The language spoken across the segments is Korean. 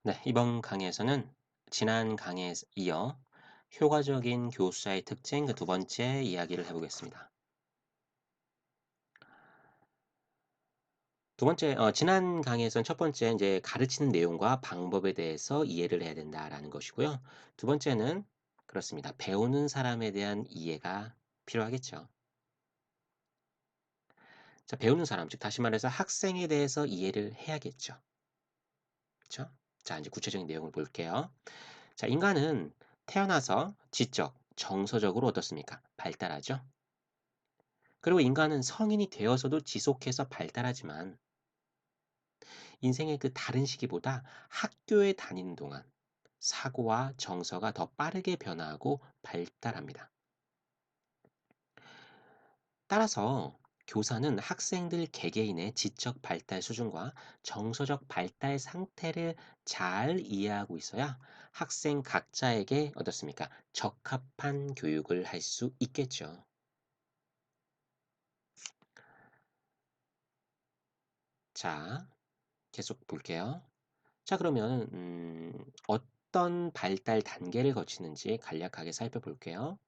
네, 이번 강의에서는 지난 강의에 이어 효과적인 교수자의 특징 그 두 번째 이야기를 해보겠습니다. 두 번째, 지난 강의에서는 첫 번째 이제 가르치는 내용과 방법에 대해서 이해를 해야 된다라는 것이고요. 두 번째는 그렇습니다. 배우는 사람에 대한 이해가 필요하겠죠. 자, 배우는 사람, 즉 다시 말해서 학생에 대해서 이해를 해야겠죠. 그렇죠? 자, 이제 구체적인 내용을 볼게요. 자, 인간은 태어나서 지적, 정서적으로 어떻습니까? 발달하죠. 그리고 인간은 성인이 되어서도 지속해서 발달하지만 인생의 그 다른 시기보다 학교에 다니는 동안 사고와 정서가 더 빠르게 변화하고 발달합니다. 따라서 교사는 학생들 개개인의 지적 발달 수준과 정서적 발달 상태를 잘 이해하고 있어야 학생 각자에게 어떻습니까? 적합한 교육을 할 수 있겠죠. 자, 계속 볼게요. 자, 그러면 어떤 발달 단계를 거치는지 간략하게 살펴볼게요.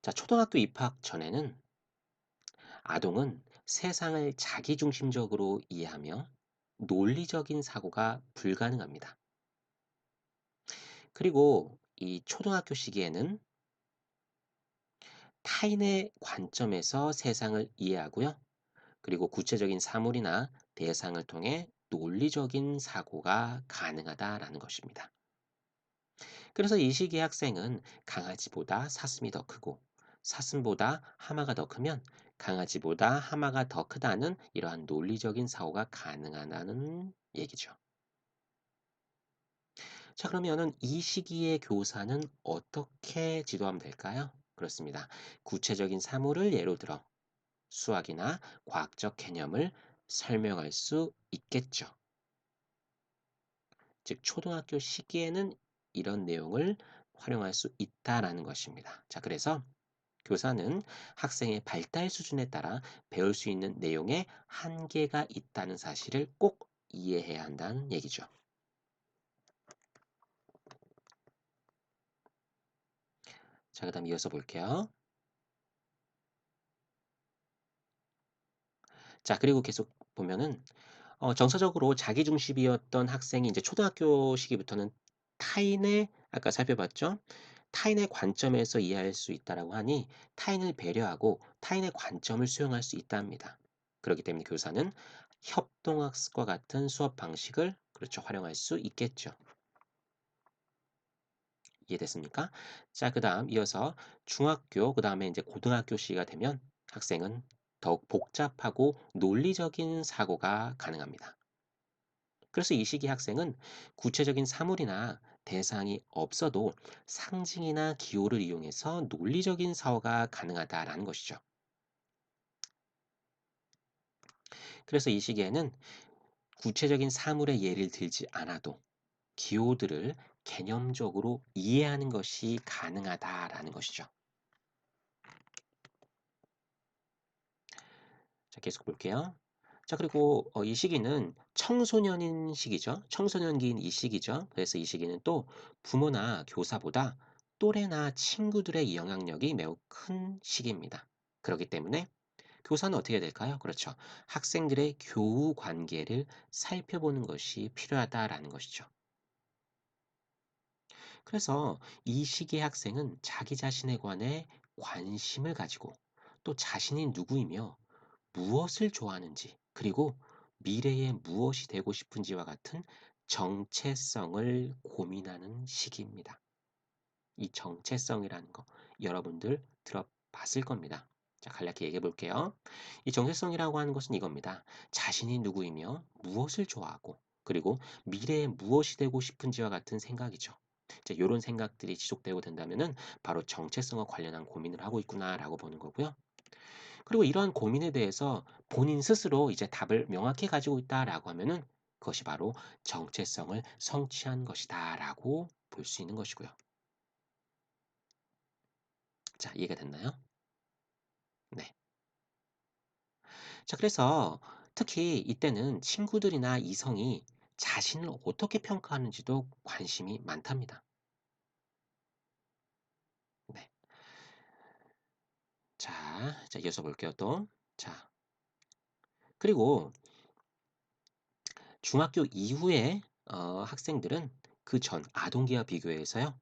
자, 초등학교 입학 전에는 아동은 세상을 자기중심적으로 이해하며 논리적인 사고가 불가능합니다. 그리고 이 초등학교 시기에는 타인의 관점에서 세상을 이해하고요. 그리고 구체적인 사물이나 대상을 통해 논리적인 사고가 가능하다라는 것입니다. 그래서 이 시기의 학생은 강아지보다 사슴이 더 크고 사슴보다 하마가 더 크면 강아지보다 하마가 더 크다는 이러한 논리적인 사고가 가능하다는 얘기죠. 자, 그러면은 이 시기의 교사는 어떻게 지도하면 될까요? 그렇습니다. 구체적인 사물을 예로 들어 수학이나 과학적 개념을 설명할 수 있겠죠. 즉, 초등학교 시기에는 이런 내용을 활용할 수 있다라는 것입니다. 자, 그래서 교사는 학생의 발달 수준에 따라 배울 수 있는 내용에 한계가 있다는 사실을 꼭 이해해야 한다는 얘기죠. 자, 그다음 이어서 볼게요. 자, 그리고 계속 보면은 정서적으로 자기중심이었던 학생이 이제 초등학교 시기부터는 타인의 아까 살펴봤죠? 타인의 관점에서 이해할 수 있다라고 하니 타인을 배려하고 타인의 관점을 수용할 수 있답니다. 그렇기 때문에 교사는 협동학습과 같은 수업 방식을 그렇죠. 활용할 수 있겠죠. 이해됐습니까? 자, 그다음 이어서 중학교, 그다음에 이제 고등학교 시기가 되면 학생은 더욱 복잡하고 논리적인 사고가 가능합니다. 그래서 이 시기 학생은 구체적인 사물이나 대상이 없어도 상징이나 기호를 이용해서 논리적인 사고가 가능하다라는 것이죠. 그래서 이 시기에는 구체적인 사물의 예를 들지 않아도 기호들을 개념적으로 이해하는 것이 가능하다라는 것이죠. 자, 계속 볼게요. 자, 그리고 이 시기는 청소년인 시기죠. 청소년기인 이 시기죠. 그래서 이 시기는 또 부모나 교사보다 또래나 친구들의 영향력이 매우 큰 시기입니다. 그렇기 때문에 교사는 어떻게 해야 될까요? 그렇죠. 학생들의 교우 관계를 살펴보는 것이 필요하다라는 것이죠. 그래서 이 시기의 학생은 자기 자신에 관해 관심을 가지고 또 자신이 누구이며 무엇을 좋아하는지, 그리고 미래에 무엇이 되고 싶은지와 같은 정체성을 고민하는 시기입니다. 이 정체성이라는 거 여러분들 들어봤을 겁니다. 자, 간략히 얘기해 볼게요. 이 정체성이라고 하는 것은 이겁니다. 자신이 누구이며 무엇을 좋아하고 그리고 미래에 무엇이 되고 싶은지와 같은 생각이죠. 자, 이런 생각들이 지속되고 된다면은 바로 정체성과 관련한 고민을 하고 있구나라고 보는 거고요. 그리고 이러한 고민에 대해서 본인 스스로 이제 답을 명확히 가지고 있다라고 하면은 그것이 바로 정체성을 성취한 것이다라고 볼 수 있는 것이고요. 자, 이해가 됐나요? 네. 자, 그래서 특히 이때는 친구들이나 이성이 자신을 어떻게 평가하는지도 관심이 많답니다. 네. 자, 이어서 볼게요, 또. 자, 그리고 중학교 이후에 학생들은 그 전 아동기와 비교해서요.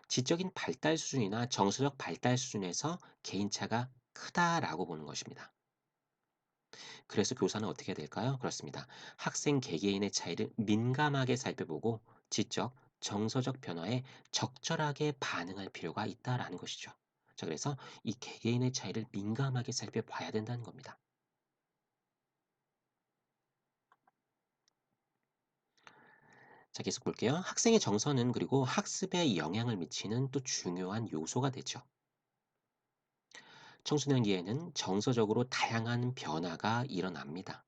지적인 발달 수준이나 정서적 발달 수준에서 개인차가 크다라고 보는 것입니다. 그래서 교사는 어떻게 해야 될까요? 그렇습니다. 학생 개개인의 차이를 민감하게 살펴보고 지적, 정서적 변화에 적절하게 반응할 필요가 있다라는 것이죠. 자, 그래서 이 개개인의 차이를 민감하게 살펴봐야 된다는 겁니다. 자, 계속 볼게요. 학생의 정서는 그리고 학습에 영향을 미치는 또 중요한 요소가 되죠. 청소년기에는 정서적으로 다양한 변화가 일어납니다.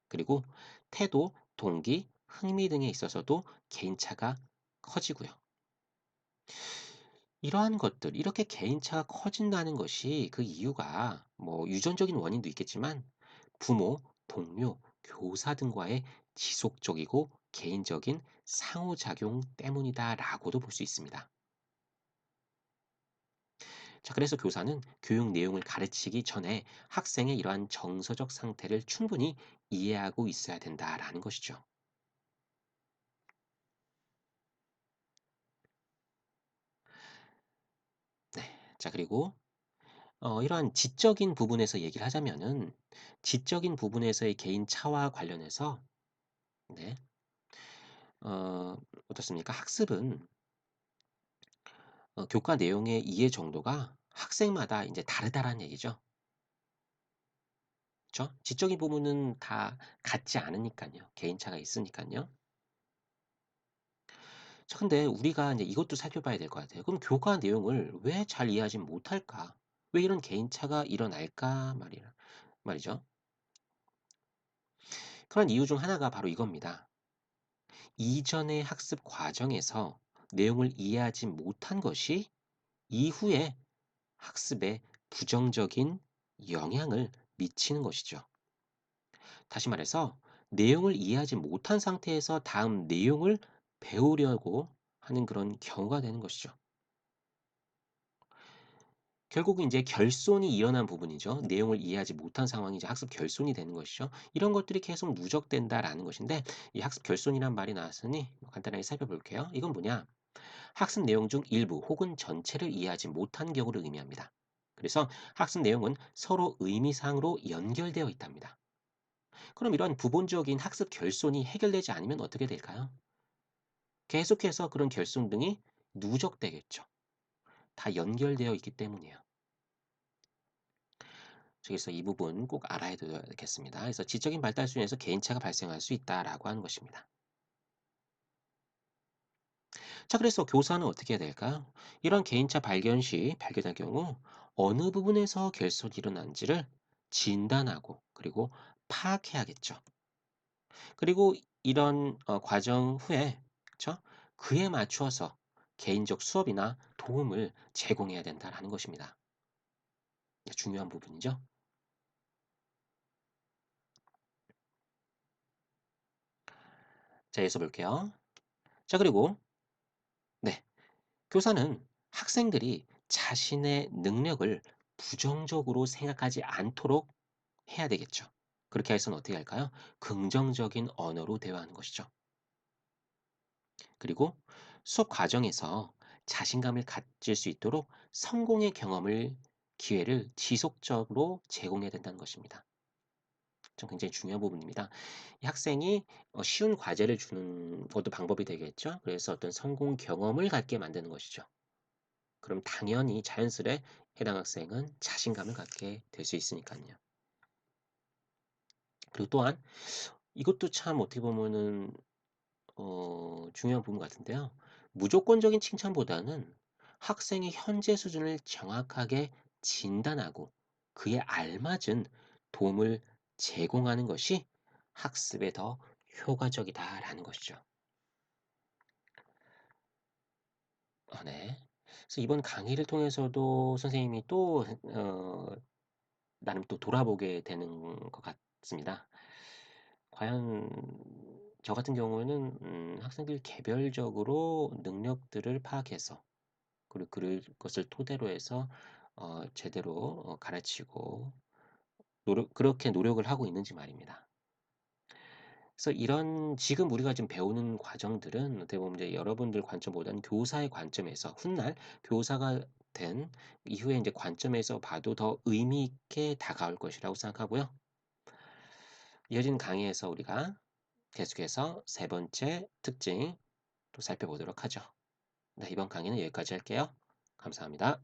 그리고 태도, 동기, 흥미 등에 있어서도 개인차가 커지고요. 이러한 것들, 이렇게 개인차가 커진다는 것이 그 이유가 뭐 유전적인 원인도 있겠지만 부모, 동료, 교사 등과의 지속적이고 개인적인 상호작용 때문이다라고도 볼 수 있습니다. 자, 그래서 교사는 교육 내용을 가르치기 전에 학생의 이러한 정서적 상태를 충분히 이해하고 있어야 된다라는 것이죠. 네. 자, 그리고 이러한 지적인 부분에서 얘기를 하자면은 지적인 부분에서의 개인 차와 관련해서 네. 어 어떻습니까? 학습은 교과 내용의 이해 정도가 학생마다 이제 다르다라는 얘기죠. 그쵸? 지적인 부분은 다 같지 않으니깐요. 개인차가 있으니깐요. 자, 근데 우리가 이제 이것도 살펴봐야 될 것 같아요. 그럼 교과 내용을 왜 잘 이해하지 못할까? 왜 이런 개인차가 일어날까 말이죠. 그런 이유 중 하나가 바로 이겁니다. 이전의 학습 과정에서 내용을 이해하지 못한 것이 이후에 학습에 부정적인 영향을 미치는 것이죠. 다시 말해서 내용을 이해하지 못한 상태에서 다음 내용을 배우려고 하는 그런 경우가 되는 것이죠. 결국은 이제 결손이 일어난 부분이죠. 내용을 이해하지 못한 상황이 이제 학습 결손이 되는 것이죠. 이런 것들이 계속 누적된다라는 것인데 이 학습 결손이란 말이 나왔으니 간단하게 살펴볼게요. 이건 뭐냐? 학습 내용 중 일부 혹은 전체를 이해하지 못한 경우를 의미합니다. 그래서 학습 내용은 서로 의미상으로 연결되어 있답니다. 그럼 이런 부분적인 학습 결손이 해결되지 않으면 어떻게 될까요? 계속해서 그런 결손 등이 누적되겠죠. 다 연결되어 있기 때문이에요. 그래서 이 부분 꼭 알아야 되겠습니다. 그래서 지적인 발달 수준에서 개인차가 발생할 수 있다라고 하는 것입니다. 자, 그래서 교사는 어떻게 해야 될까요? 이런 개인차 발견 시 발견할 경우 어느 부분에서 결손이 일어난지를 진단하고 그리고 파악해야겠죠. 그리고 이런 과정 후에 그쵸? 그에 맞추어서 개인적 수업이나 도움을 제공해야 된다라는 것입니다. 중요한 부분이죠. 자, 여기서 볼게요. 자, 그리고 네. 교사는 학생들이 자신의 능력을 부정적으로 생각하지 않도록 해야 되겠죠. 그렇게 해서는 어떻게 할까요? 긍정적인 언어로 대화하는 것이죠. 그리고 수업 과정에서 자신감을 가질 수 있도록 성공의 기회를 지속적으로 제공해야 된다는 것입니다. 좀 굉장히 중요한 부분입니다. 이 학생이 쉬운 과제를 주는 것도 방법이 되겠죠. 그래서 어떤 성공 경험을 갖게 만드는 것이죠. 그럼 당연히 자연스레 해당 학생은 자신감을 갖게 될 수 있으니깐요. 그리고 또한 이것도 참 어떻게 보면은 중요한 부분 같은데요. 무조건적인 칭찬보다는 학생의 현재 수준을 정확하게 진단하고 그에 알맞은 도움을 제공하는 것이 학습에 더 효과적이다라는 것이죠. 네. 그래서 이번 강의를 통해서도 선생님이 또 나름 또 돌아보게 되는 것 같습니다. 과연 저 같은 경우에는 학생들 개별적으로 능력들을 파악해서 그리고 그것을 토대로 해서 제대로 가르치고 그렇게 노력을 하고 있는지 말입니다. 그래서 이런 지금 우리가 지금 배우는 과정들은 어떻게 보면 이제 여러분들 관점보다는 교사의 관점에서 훗날 교사가 된 이후에 인제 관점에서 봐도 더 의미 있게 다가올 것이라고 생각하고요. 이어지는 강의에서 우리가 계속해서 세 번째 특징 또 살펴보도록 하죠. 네, 이번 강의는 여기까지 할게요. 감사합니다.